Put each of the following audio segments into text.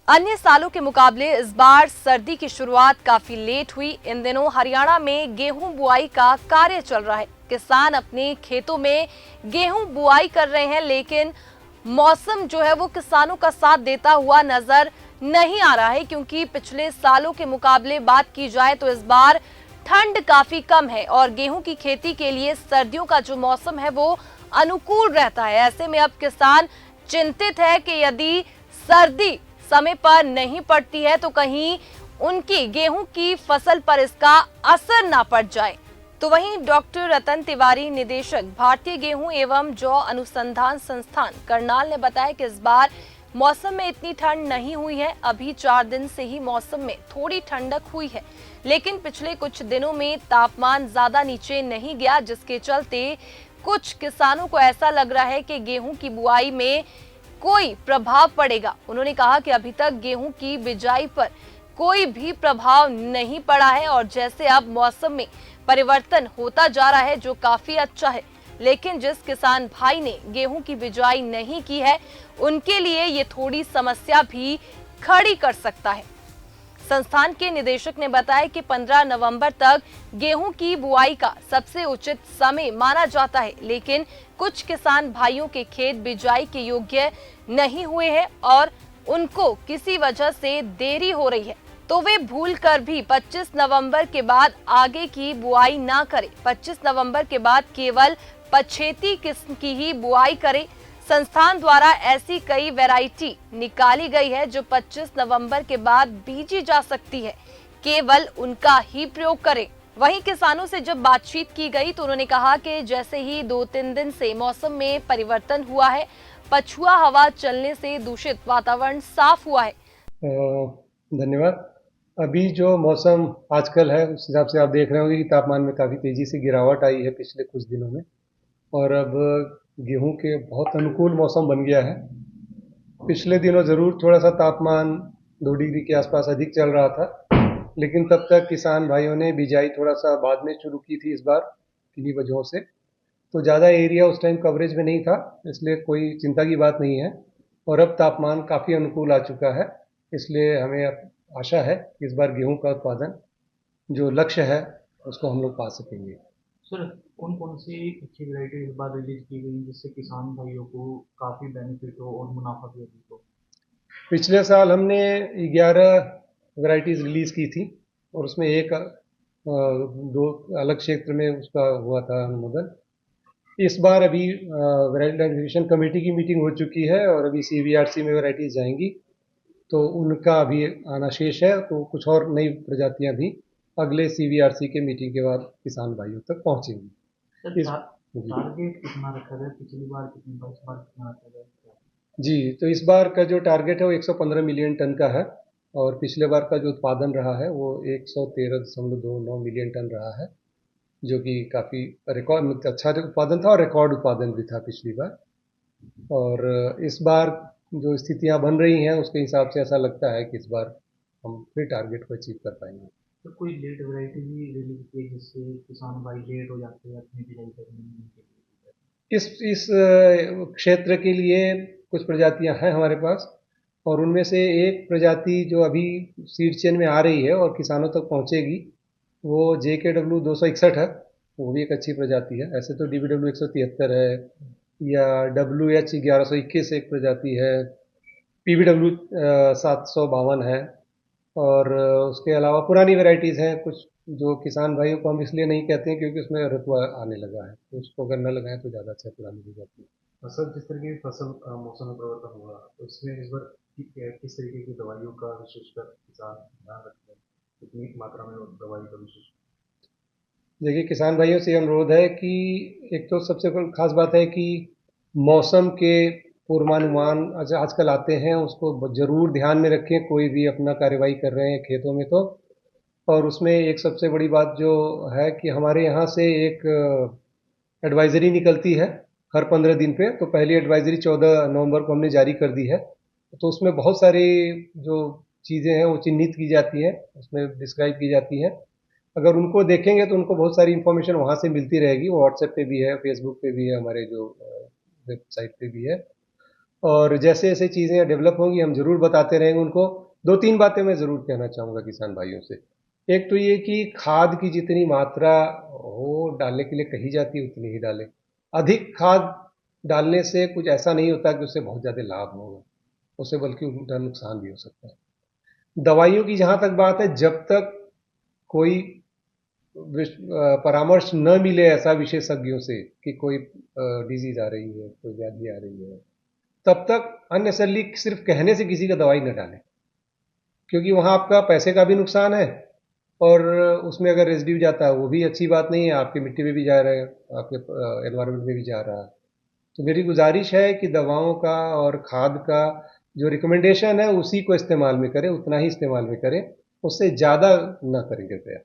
अन्य सालों के मुकाबले इस बार सर्दी की शुरुआत काफी लेट हुई। इन दिनों हरियाणा में गेहूं बुआई का कार्य चल रहा है। किसान अपने खेतों में गेहूं बुआई कर रहे हैं, लेकिन मौसम जो है वो किसानों का साथ देता हुआ नजर नहीं आ रहा है, क्योंकि पिछले सालों के मुकाबले बात की जाए तो इस बार ठंड काफी कम है और गेहूं की खेती के लिए सर्दियों का जो मौसम है वो अनुकूल रहता है। ऐसे में अब किसान चिंतित है कि यदि सर्दी समय पर नहीं पड़ती है तो कहीं उनकी गेहूं की फसल पर इसका असर ना पड़ जाए। तो वहीं डॉक्टर रतन तिवारी, निदेशक भारतीय गेहूं एवं जौ अनुसंधान संस्थान करनाल ने बताया कि इस बार मौसम में इतनी ठंड नहीं हुई है। अभी 4 दिन से ही मौसम में थोड़ी ठंडक हुई है, लेकिन पिछले कुछ दिनों में तापमान ज्यादा नीचे नहीं गया, जिसके चलते कुछ किसानों को ऐसा लग रहा है कि गेहूं की बुआई में कोई प्रभाव पड़ेगा। उन्होंने कहा कि अभी तक गेहूं की बिजाई पर कोई भी प्रभाव नहीं पड़ा है और जैसे अब मौसम में परिवर्तन होता जा रहा है जो काफी अच्छा है, लेकिन जिस किसान भाई ने गेहूं की बिजाई नहीं की है उनके लिए ये थोड़ी समस्या भी खड़ी कर सकता है। संस्थान के निदेशक ने बताया कि 15 नवंबर तक गेहूं की बुआई का सबसे उचित समय माना जाता है, लेकिन कुछ किसान भाइयों के खेत बिजाई के योग्य नहीं हुए हैं और उनको किसी वजह से देरी हो रही है, तो वे भूलकर भी 25 नवंबर के बाद आगे की बुआई ना करें। 25 नवंबर के बाद केवल पछेती किस्म की ही बुआई करें। संस्थान द्वारा ऐसी कई वैरायटी निकाली गई है जो 25 नवंबर के बाद बीजी जा सकती है, केवल उनका ही प्रयोग करें। वहीं किसानों से जब बातचीत की गई तो उन्होंने कहा कि जैसे ही 2-3 दिन से मौसम में परिवर्तन हुआ है, पछुआ हवा चलने से दूषित वातावरण साफ हुआ है। धन्यवाद। अभी जो मौसम आजकल है उस हिसाब से आप देख रहे होंगे कि तापमान में काफ़ी तेज़ी से गिरावट आई है पिछले कुछ दिनों में, और अब गेहूं के बहुत अनुकूल मौसम बन गया है। पिछले दिनों ज़रूर थोड़ा सा तापमान 2 डिग्री के आसपास अधिक चल रहा था, लेकिन तब तक किसान भाइयों ने बिजाई थोड़ा सा बाद में शुरू की थी इस बार, किन्हीं वजहों से। तो ज़्यादा एरिया उस टाइम कवरेज में नहीं था, इसलिए कोई चिंता की बात नहीं है। और अब तापमान काफ़ी अनुकूल आ चुका है, इसलिए हमें आशा है कि इस बार गेहूं का उत्पादन जो लक्ष्य है उसको हम लोग पा सकेंगे। सर, कौन कौन सी अच्छी वैरायटी इस बार रिलीज की गई जिससे किसान भाइयों को काफी बेनिफिट हो और मुनाफा भी अधिक हो? पिछले साल हमने 11 वैरायटीज़ रिलीज़ की थी और उसमें एक दो अलग क्षेत्र में उसका हुआ था अनुमोदन। इस बार अभी वैरायटी आइडेंटिफिकेशन कमेटी की मीटिंग हो चुकी है और अभी सीवीआरसी में वैरायटीज़ जाएंगी, तो उनका अभी आना शेष है। तो कुछ और नई प्रजातियां भी अगले सीवीआरसी के मीटिंग के बाद किसान भाइयों तक पहुंचेंगी। सर, इस टारगेट कितना रखा गया? पिछली बार कितनी था, इस बार कितना रखा गया? जी, तो इस बार का जो टारगेट है वो 115 मिलियन टन का है, और पिछले बार का जो उत्पादन रहा है वो 113.29 मिलियन टन रहा है, जो कि काफ़ी रिकॉर्ड अच्छा उत्पादन था और रिकॉर्ड उत्पादन भी था पिछली बार। और इस बार जो स्थितियां बन रही हैं उसके हिसाब से ऐसा लगता है कि इस बार हम फिर टारगेट को अचीव कर पाएंगे। तो कोई लेट वैरायटी भी रिलीज की है जिससे किसान भाई लेट हो जाते हैं अपनी बिजाई करने में? इस क्षेत्र के लिए कुछ प्रजातियां हैं हमारे पास, और उनमें से एक प्रजाति जो अभी सीड चेन में आ रही है और किसानों तक पहुंचेगी वो JKW 261 है। वो भी एक अच्छी प्रजाति है। ऐसे तो DBW 173 है, या WH 1121 एक प्रजाति है, PBW 752 है, और उसके अलावा पुरानी वैरायटीज़ हैं कुछ जो किसान भाइयों को हम इसलिए नहीं कहते हैं क्योंकि उसमें रतुआ आने लगा है, तो उसको अगर न लगाएं तो ज़्यादा अच्छा पुरानी हो जाती है। सर, जिस तरीके की फसल मौसम में परिवर्तन हुआ तो इसमें इस बार किस तरीके की दवाइयों का विशेषकर किसान ध्यान रखते हैं? कितनी मात्रा में दवाई का विशेष? देखिए, किसान भाइयों से अनुरोध है कि एक तो सबसे खास बात है कि मौसम के पूर्वानुमान आजकल आते हैं, उसको ज़रूर ध्यान में रखें कोई भी अपना कार्यवाही कर रहे हैं खेतों में तो। और उसमें एक सबसे बड़ी बात जो है कि हमारे यहाँ से एक एडवाइज़री निकलती है हर 15 दिन पे। तो पहली एडवाइज़री 14 नवंबर को हमने जारी कर दी है, तो उसमें बहुत सारी जो चीज़ें हैं वो चिन्हित की जाती हैं, उसमें डिस्क्राइब की जाती हैं। अगर उनको देखेंगे तो उनको बहुत सारी इन्फॉर्मेशन वहाँ से मिलती रहेगी। वो व्हाट्सएप पे भी है, फेसबुक पे भी है, हमारे जो वेबसाइट पे भी है। और जैसे जैसे चीज़ें डेवलप होंगी हम ज़रूर बताते रहेंगे उनको। 2-3 बातें मैं ज़रूर कहना चाहूँगा किसान भाइयों से। एक तो ये कि खाद की जितनी मात्रा हो डालने के लिए कही जाती है उतनी ही डालें। अधिक खाद डालने से कुछ ऐसा नहीं होता कि उससे बहुत ज़्यादा लाभ होगा, उससे बल्कि उल्टा नुकसान भी हो सकता है। दवाइयों की जहाँ तक बात है, जब तक कोई परामर्श न मिले ऐसा विशेषज्ञों से कि कोई डिजीज़ आ रही है, कोई व्याधि आ रही है, तब तक अननेसेसरली सिर्फ कहने से किसी का दवाई न डालें, क्योंकि वहाँ आपका पैसे का भी नुकसान है और उसमें अगर रेसिड्यू जाता है वो भी अच्छी बात नहीं है, आपकी मिट्टी में भी जा रहा है, आपके एनवायरनमेंट में भी जा रहा है। तो मेरी गुजारिश है कि दवाओं का और खाद का जो रिकमेंडेशन है उसी को इस्तेमाल में करें, उतना ही इस्तेमाल में करें, उससे ज़्यादा ना करें कृपया।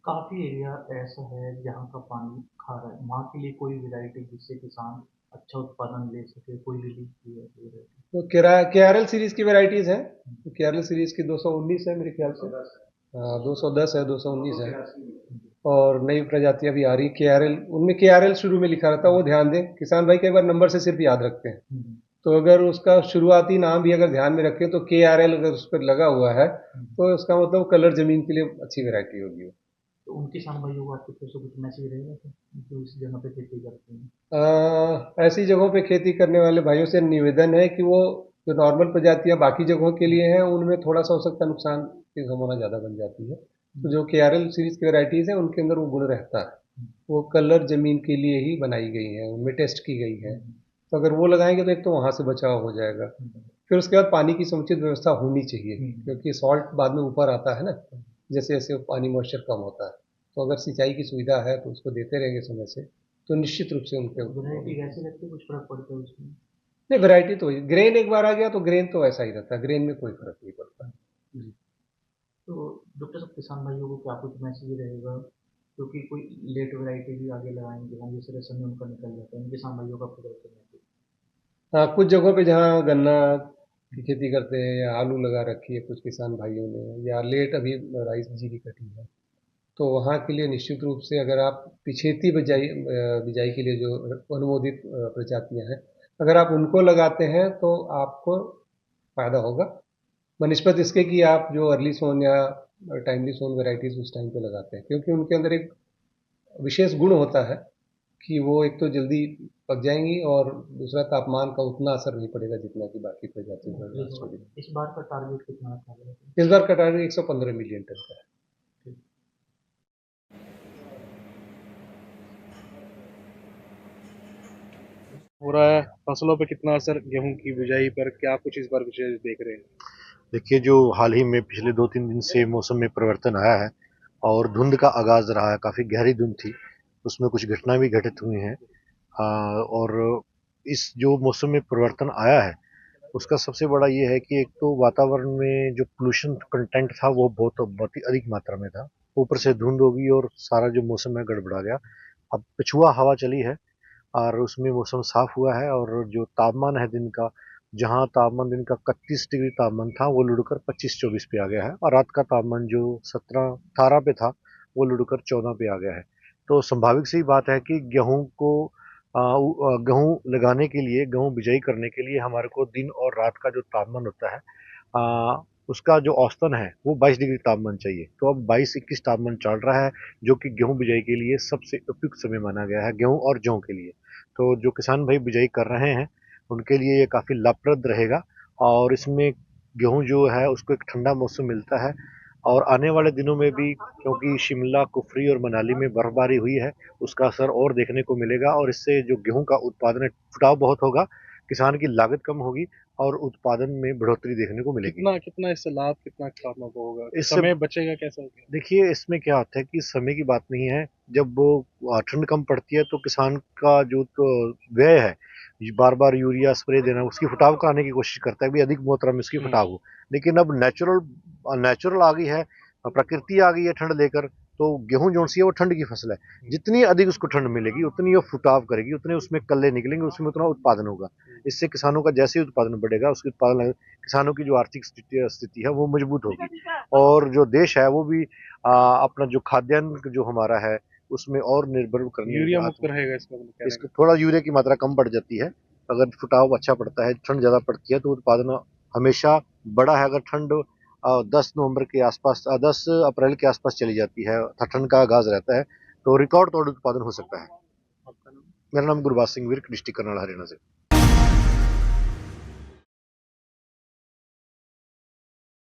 काफ़ी एरिया ऐसा है जहाँ का पानी खारा है, वहाँ के लिए कोई वैरायटी जिससे किसान अच्छा उत्पादन ले सके, कोई रिलीफ की है कोई वैरायटी? तो केआरएल सीरीज़ की वैराइटीज़ हैं, केआरएल सीरीज़ की 219 है मेरे ख्याल से, 210 है, 219 है और नई प्रजातियां भी आ रही के आर एल। उनमें के आर एल शुरू में लिखा रहता है, वो ध्यान दें। किसान भाई कई बार नंबर से सिर्फ याद रखते हैं, तो अगर उसका शुरुआती नाम भी अगर ध्यान में रखें तो के आर एल अगर उस पर लगा हुआ है तो उसका मतलब कलर जमीन के लिए अच्छी वैरायटी होगी। तो उन किसान भाइयों को आपकी तरफ से कुछ मैसेज रहेगा क्या, जो इस जगह पे खेती करते हैं? ऐसी जगहों पे खेती करने वाले भाइयों से निवेदन है कि वो जो नॉर्मल प्रजातियां बाकी जगहों के लिए हैं उनमें थोड़ा सा हो सकता है नुकसान की संभावना ज़्यादा बन जाती है। तो जो के आर एल सीरीज़ की वैराइटीज़ हैं उनके अंदर वो गुण रहता है, वो कलर ज़मीन के लिए ही बनाई गई हैं, उनमें टेस्ट की गई है। तो अगर वो लगाएंगे तो एक तो वहाँ से बचाव हो जाएगा, फिर उसके बाद पानी की समुचित व्यवस्था होनी चाहिए, क्योंकि सॉल्ट बाद में ऊपर आता है ना, जैसे जैसे पानी मॉइस्चर कम होता है। तो अगर सिंचाई की सुविधा है तो उसको देते रहेंगे समय से, तो निश्चित रूप से उनके वैरायटी कैसी लगती है, कुछ फर्क पड़ता है उसमें? नहीं, वैरायटी तो ग्रेन एक बार आ गया तो ग्रेन तो ऐसा ही रहता है, ग्रेन में कोई फर्क नहीं पड़ता। तो डॉक्टर साहब किसान भाइयों को क्या कुछ मैसेज रहेगा, क्योंकि कोई लेट वैरायटी भी आगे लगाएंगे हम, जिस तरह समय उनका निकल जाता है, इन किसान भाइयों का आपको क्या मैसेज? हाँ, कुछ जगहों पे जहाँ गन्ना की खेती करते हैं या आलू लगा रखी है कुछ किसान भाइयों ने, या लेट अभी राइस जी की कटी है, तो वहाँ के लिए निश्चित रूप से अगर आप पिछेती बिजाई बिजाई के लिए जो अनुमोदित प्रजातियाँ हैं, अगर आप उनको लगाते हैं तो आपको फ़ायदा होगा, बनिस्बत इसके कि आप जो अर्ली सोन या टाइमली सोन वैरायटीज़ उस टाइम पे लगाते हैं, क्योंकि उनके अंदर एक विशेष गुण होता है कि वो एक तो जल्दी पक जाएंगी और दूसरा तापमान का उतना असर नहीं पड़ेगा जितना कि बाकी प्रजातियों पर। इस बार का टारगेट कितना था? इस बार का टारगेट 115 मिलियन टन का है। हो रहा है फसलों पे कितना असर गेहूं की बिजाई पर, क्या कुछ इस बार विशेष देख रहे हैं? देखिए, जो हाल ही में पिछले 2-3 दिन से मौसम में परिवर्तन आया है और धुंध का आगाज रहा है, काफ़ी गहरी धुंध थी, उसमें कुछ घटना भी घटित हुई हैं। और इस जो मौसम में परिवर्तन आया है उसका सबसे बड़ा ये है कि एक तो वातावरण में जो पोल्यूशन कंटेंट था वो बहुत ही अधिक मात्रा में था, ऊपर से धुंध होगी और सारा जो मौसम है गड़बड़ा गया। अब पछुआ हवा चली है और उसमें मौसम साफ हुआ है और जो तापमान है दिन का, जहाँ तापमान दिन का 31 डिग्री तापमान था वो लुढ़कर 25-24 पे आ गया है और रात का तापमान जो 17-18 पे था वो लुढ़कर 14 पे आ गया है। तो स्वाभाविक सी बात है कि गेहूँ लगाने के लिए, गेहूँ बिजाई करने के लिए हमारे को दिन और रात का जो तापमान होता है उसका जो औसतन है वो 22 डिग्री तापमान चाहिए। तो अब 22-21 तापमान चल रहा है, जो कि गेहूँ बिजाई के लिए सबसे उपयुक्त समय माना गया है, गेहूँ और जौ के लिए। तो जो किसान भाई बिजाई कर रहे हैं उनके लिए ये काफ़ी लाभप्रद रहेगा और इसमें गेहूँ जो है उसको एक ठंडा मौसम मिलता है और आने वाले दिनों में भी, क्योंकि शिमला, कुफरी और मनाली में बर्फबारी हुई है, उसका असर और देखने को मिलेगा और इससे जो गेहूँ का उत्पादन है फुटाव बहुत होगा, किसान की लागत कम होगी और उत्पादन में बढ़ोतरी देखने को मिलेगी। कितना कितना इससे लाभ कितना किसानों को होगा, इससे समय बचेगा कैसा? देखिए, इसमें क्या होता है कि समय की बात नहीं है, जब वो ठंड कम पड़ती है तो किसान का जो तो व्यय है, बार बार यूरिया स्प्रे देना, उसकी फुटाव कराने की कोशिश करता है कि अधिक मात्रा में उसकी फुटाव हो। लेकिन अब नेचुरल आ गई है, प्रकृति आ गई है ठंड लेकर, तो गेहूं जो सी है वो ठंड की फसल है, जितनी अधिक उसको ठंड मिलेगी उतनी वो फुटाव करेगी, उतने उसमें कल्ले निकलेंगे, उसमें उतना उत्पादन होगा। इससे किसानों का जैसे ही उत्पादन बढ़ेगा, उसके उत्पादन किसानों की जो आर्थिक स्थिति है वो मजबूत होगी और जो देश है वो भी अपना जो खाद्यान्न जो हमारा है उसमें और निर्भर करने यूरिया मुक्त रहेगा इसका? इसको थोड़ा यूरिया की मात्रा कम बढ़ जाती है अगर फुटाव अच्छा पड़ता है, ठंड ज़्यादा पड़ती है तो उत्पादन हमेशा बड़ा है। अगर ठंड 10 नवंबर के आसपास 10 अप्रैल के आसपास चली जाती है, ठंड का आगाज रहता है, तो रिकॉर्ड तोड़ उत्पादन हो सकता है। आपका नाम? मेरा नाम गुरबाज सिंह विर्क, डिस्ट्रिक्ट कर्नल हरियाणा से।